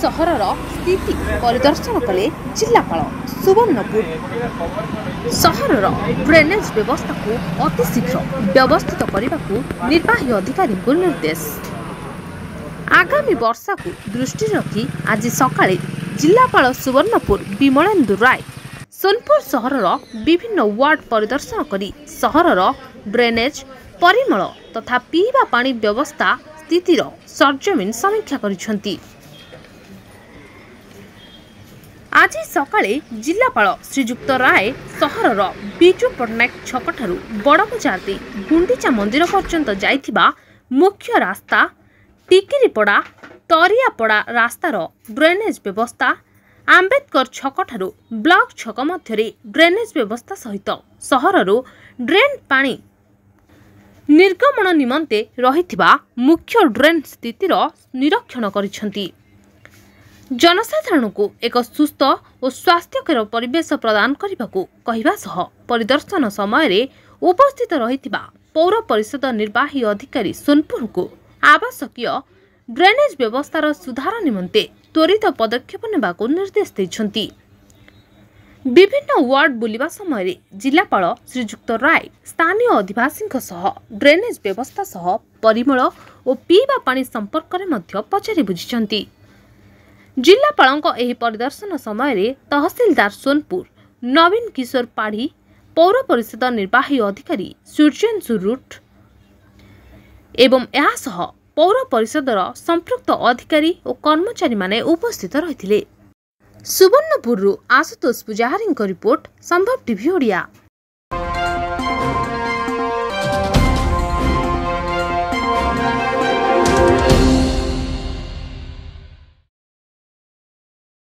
सहरर स्थिति परिदर्शन कले जिलापाल सुवर्णपुर। सहरर ड्रेनेज व्यवस्था को अतिशीघ्र व्यवस्थित करने को निर्वाही अधिकारी को निर्देश। आगामी वर्षा को दृष्टि रखी आज सकाळे जिलापाल सुवर्णपुर विमलेन्दु राय सोनपुर सहरर विभिन्न वार्ड परिदर्शन करी सहरर ड्रेनेज परिमल तथा पीवा पानी व्यवस्था स्थितिर सरजमीन समीक्षा करिसेंती। आज सकाळे जिलापाल श्रीजुक्त राय सहरर बिजू पट्टनायक छकठारु बड़ बजार दे गुंडीचा मंदिर पर्यंत जाइथिबा मुख्य रास्ता टिकिरीपड़ा तरियापड़ा रास्तार ड्रेनेज व्यवस्था आंबेडकर छकठारु ब्लॉक छक मध्य ड्रेनेज व्यवस्था सहित सहरर ड्रेन पानी निर्गमन निमंते रहिथिबा मुख्य ड्रेन स्थितिर निरीक्षण करिसेंती। जनसाधारण को एक सुस्थ और स्वास्थ्यकर परिवेश प्रदान करने को कहवा सह परिदर्शन समय उपस्थित रहिथिबा पौर परिषद निर्वाही अधिकारी सोनपुर को आवश्यक ड्रेनेज व्यवस्थार सुधार निमंते त्वरित पदक्षेप नेबा को निर्देश दैछंती। विभिन्न वार्ड बुलिबा समय जिलापाल श्रीजुक्त राय स्थानीय अधिवासी सह ड्रेनेज व्यवस्था सह परिमल और पीवा पानी संपर्क में मध्य पचारि बुझिछंती। जिलापाल एही परिदर्शन समय तहसीलदार सोनपुर नवीन किशोर पाढ़ी पौर परिषद निर्वाही अधिकारी सूर्यंशु रूट एवं यासह पौर परिषदर संपृक्त अधिकारी और कर्मचारी माने उपस्थित रहिथिले। सुवर्णपुर आशुतोष पुजाहारी रिपोर्ट संभव टीवी ओडिया।